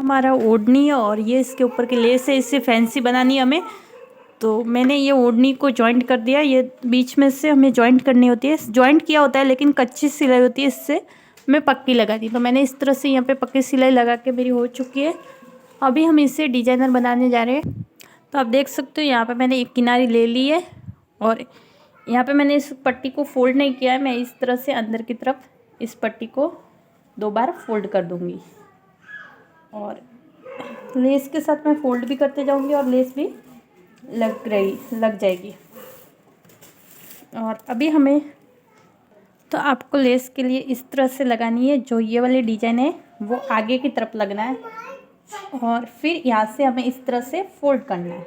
हमारा ओढ़नी है और ये इसके ऊपर की लेस है, इससे फैंसी बनानी है हमें। तो मैंने ये ओढ़नी को जॉइंट कर दिया, ये बीच में से हमें जॉइंट करनी होती है, जॉइंट किया होता है लेकिन कच्ची सिलाई होती है, इससे मैं पक्की लगा दी। तो मैंने इस तरह से यहाँ पे पक्की सिलाई लगा के मेरी हो चुकी है। अभी हम इसे डिजाइनर बनाने जा रहे हैं। तो आप देख सकते हो यहाँ पे मैंने एक किनारी ले ली है और यहाँ पे मैंने इस पट्टी को फोल्ड नहीं किया है। मैं इस तरह से अंदर की तरफ इस पट्टी को 2 बार फोल्ड कर दूँगी और लेस के साथ मैं फोल्ड भी करते जाऊँगी और लेस भी लग जाएगी। और अभी हमें तो आपको लेस के लिए इस तरह से लगानी है, जो ये वाली डिजाइन है वो आगे की तरफ लगना है और फिर यहाँ से हमें इस तरह से फोल्ड करना है।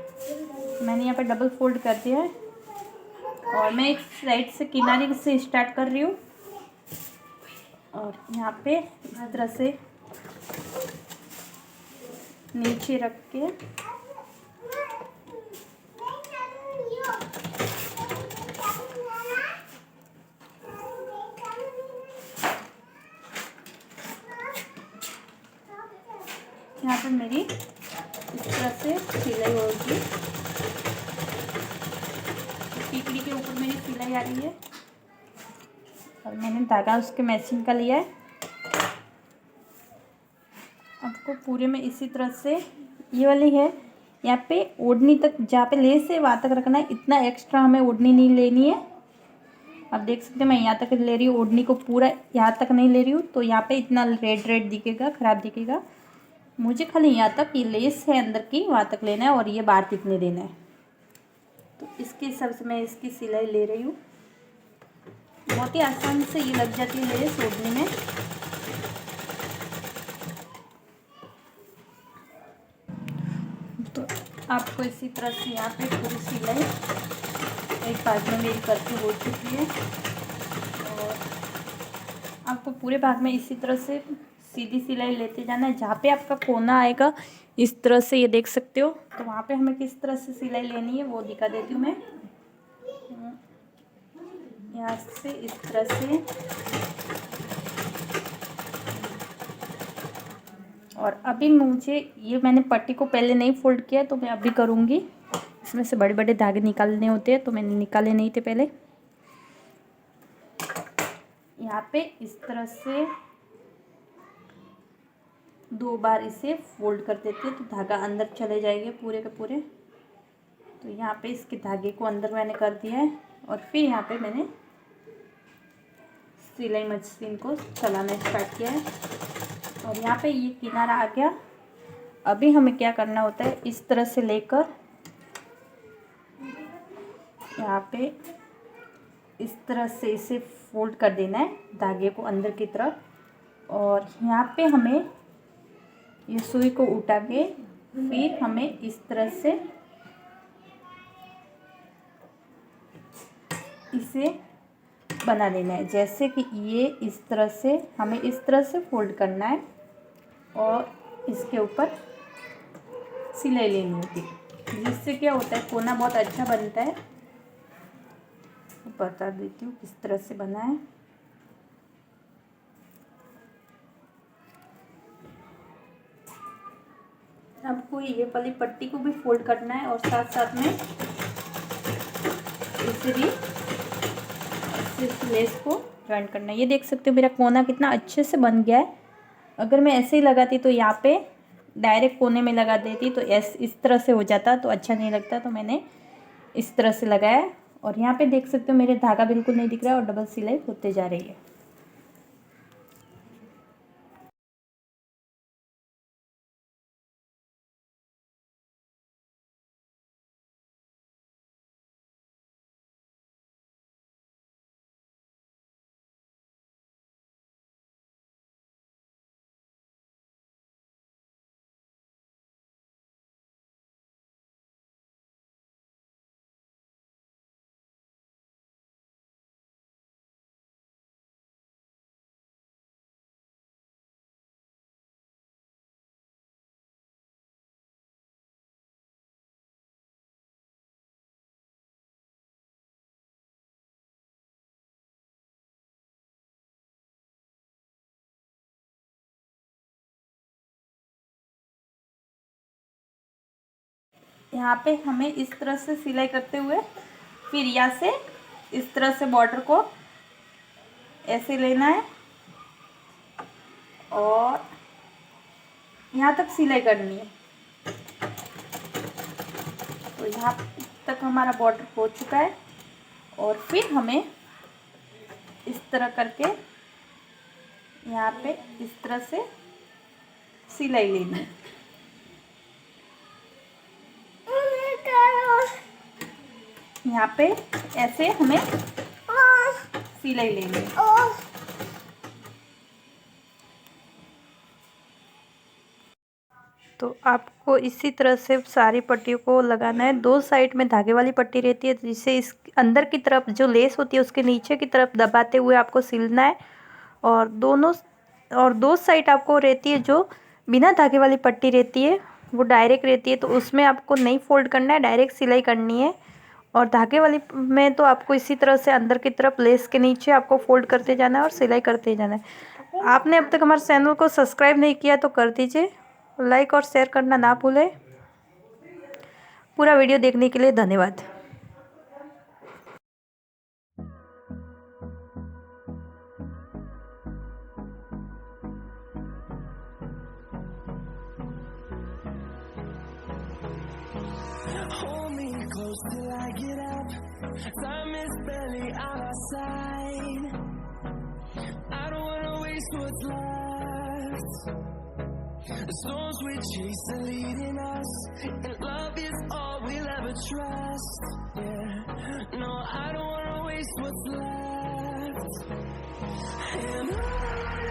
मैंने यहाँ पे डबल फोल्ड कर दिया है और मैं एक साइड से किनारे से स्टार्ट कर रही हूँ और यहाँ पे इस तरह से नीचे रख के यहाँ पर मेरी इस तरह से सिलाई होगी। टिकड़ी के ऊपर मेरी सिलाई आ रही है और मैंने धागा उसके मैचिंग का लिया है। आपको पूरे में इसी तरह से ये वाली है यहाँ पे ओढ़नी तक, जहाँ पे लेस है वहाँ तक रखना है। इतना एक्स्ट्रा हमें ओढ़नी नहीं लेनी है। आप देख सकते हैं मैं यहाँ तक ले रही हूँ, ओढ़नी को पूरा यहाँ तक नहीं ले रही हूँ। तो यहाँ पे इतना रेड दिखेगा, ख़राब दिखेगा। मुझे खाली यहाँ तक ये लेस है अंदर की वहाँ तक लेना है और ये बाहर दिखने देना है। तो इसके हिसाब से मैं इसकी सिलाई ले रही हूँ। बहुत ही आसान से ये लग जाती है लेस ओढ़नी में। तो आपको इसी तरह से यहाँ पे पूरी सिलाई एक भाग में मेरी करके हो चुकी है और आपको पूरे भाग में इसी तरह से सीधी सिलाई लेते जाना है। जहाँ पे आपका कोना आएगा इस तरह से, ये देख सकते हो। तो वहाँ पे हमें किस तरह से सिलाई लेनी है वो दिखा देती हूँ मैं। यहाँ से इस तरह से और अभी मुझे ये मैंने पट्टी को पहले नहीं फोल्ड किया तो मैं अभी करूँगी। इसमें से बड़े बड़े धागे निकालने होते हैं तो मैंने निकाले नहीं थे पहले। यहाँ पे इस तरह से 2 बार इसे फोल्ड कर देते हैं तो धागा अंदर चले जाएंगे पूरे के पूरे। तो यहाँ पे इसके धागे को अंदर मैंने कर दिया है और फिर यहाँ पे मैंने सिलाई मशीन को चलाना स्टार्ट किया है और यहाँ पे ये किनारा आ गया। अभी हमें क्या करना होता है, इस तरह से लेकर यहाँ पे इस तरह से इसे फोल्ड कर देना है धागे को अंदर की तरफ और यहाँ पे हमें ये सुई को उठा के फिर हमें इस तरह से इसे बना देना है। जैसे कि ये इस तरह से हमें इस तरह से फोल्ड करना है और इसके ऊपर सिलाई लेनी होती है, जिससे क्या होता है कोना बहुत अच्छा बनता है। बता देती हूँ किस तरह से बना है। आपको ये वाली पट्टी को भी फोल्ड करना है और साथ साथ में इसे भी इस लेस को जॉइंट करना है। ये देख सकते हो मेरा कोना कितना अच्छे से बन गया है। अगर मैं ऐसे ही लगाती तो यहाँ पे डायरेक्ट कोने में लगा देती तो इस तरह से हो जाता तो अच्छा नहीं लगता। तो मैंने इस तरह से लगाया और यहाँ पे देख सकते हो मेरे धागा बिल्कुल नहीं दिख रहा है और डबल सिलाई होते जा रही है। यहाँ पे हमें इस तरह से सिलाई करते हुए फिर यहाँ से इस तरह से बॉर्डर को ऐसे लेना है और यहाँ तक सिलाई करनी है। तो यहाँ तक हमारा बॉर्डर हो चुका है और फिर हमें इस तरह करके यहाँ पे इस तरह से सिलाई लेनी है। यहाँ पे ऐसे हमें सिलाई लेनी है। तो आपको इसी तरह से सारी पट्टियों को लगाना है। दो साइड में धागे वाली पट्टी रहती है जिसे इस अंदर की तरफ जो लेस होती है उसके नीचे की तरफ दबाते हुए आपको सिलना है और दो साइड आपको रहती है जो बिना धागे वाली पट्टी रहती है वो डायरेक्ट रहती है, तो उसमें आपको नहीं फोल्ड करना है, डायरेक्ट सिलाई करनी है। और धागे वाली में तो आपको इसी तरह से अंदर की तरफ लेस के नीचे आपको फोल्ड करते जाना है और सिलाई करते जाना है। आपने अब तक हमारे चैनल को सब्सक्राइब नहीं किया तो कर दीजिए, लाइक और शेयर करना ना भूलें। पूरा वीडियो देखने के लिए धन्यवाद। Hold me close till I get up. Time is barely on our side. I don't wanna waste what's left. The storms we chase are leading us, and love is all we'll ever trust. Yeah, no, I don't wanna waste what's left. And on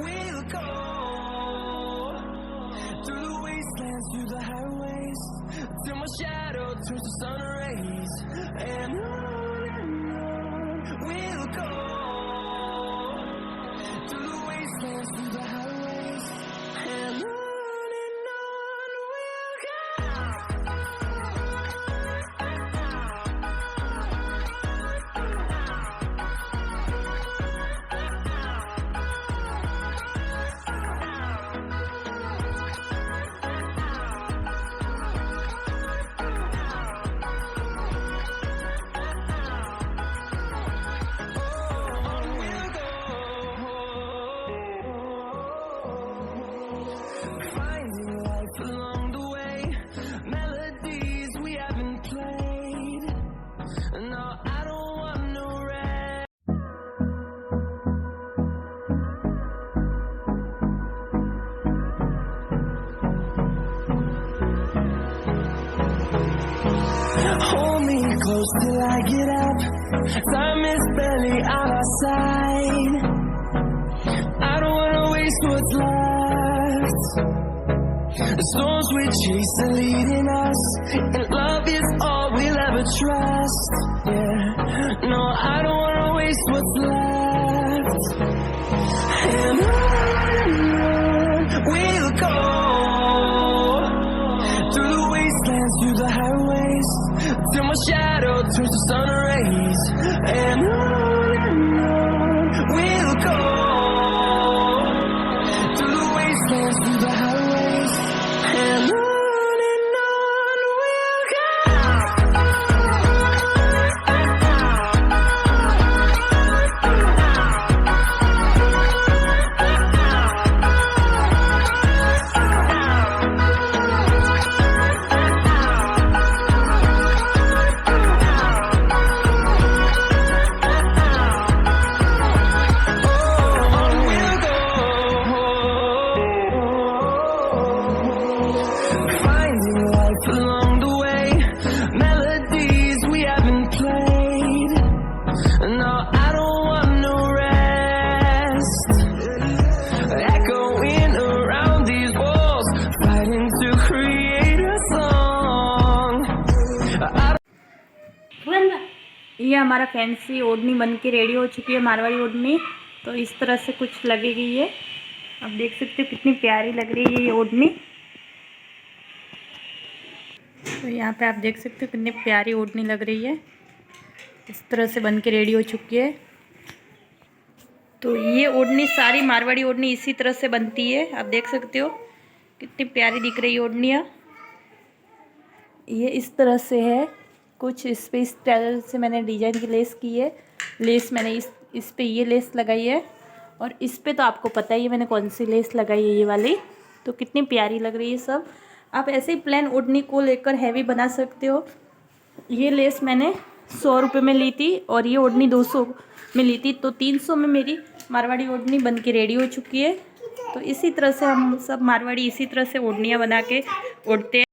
we'll go, through the wastelands, through the highways, till my shadow turns to sun rays. And on we'll go, through the wastelands, through the highways. And on we'll go. Finding life along the way, melodies we haven't played. No, I don't want no rest. Hold me close till I get up. Time is barely on our side. I don't wanna waste what's left. The storms we chase are leading us, and love is all we'll ever trust. Yeah, no, I don't wanna waste what's left. And on we'll go, through the wastelands, through the highways, till my shadow turns to sun rays. And on we'll go, through the wastelands, through the highways. And on we'll go. Finding life along the way, melodies we haven't played. No, I don't want no rest. Echoing around these walls, fighting to create a song. ये हमारा fancy ओढ़नी बन के ready हो चुकी है, मारवाड़ी ओढ़नी। तो इस तरह से कुछ लगेगी ये। आप देख सकते हो कितनी प्यारी लग रही है ये ओढ़नी। तो यहाँ पे आप देख सकते हो कितनी प्यारी ओढ़नी लग रही है। इस तरह से बन के रेडी हो चुकी है। तो ये ओढ़नी सारी मारवाड़ी ओढ़नी इसी तरह से बनती है। आप देख सकते हो कितनी प्यारी दिख रही है ओढ़नियाँ। ये इस तरह से है कुछ, इस पे इस तरह से मैंने डिजाइन की लेस की है। लेस मैंने इस पे ये लेस लगाई है, और इस पे तो आपको पता ही है मैंने कौन सी लेस लगाई है, ये वाली। तो कितनी प्यारी लग रही है सब। आप ऐसे ही प्लेन ओढ़नी को लेकर हैवी बना सकते हो। ये लेस मैंने 100 रुपये में ली थी और ये ओढ़नी 200 में ली थी, तो 300 में मेरी मारवाड़ी ओढ़नी बन के रेडी हो चुकी है। तो इसी तरह से हम सब मारवाड़ी इसी तरह से ओढ़नियाँ बना के ओढ़ते हैं।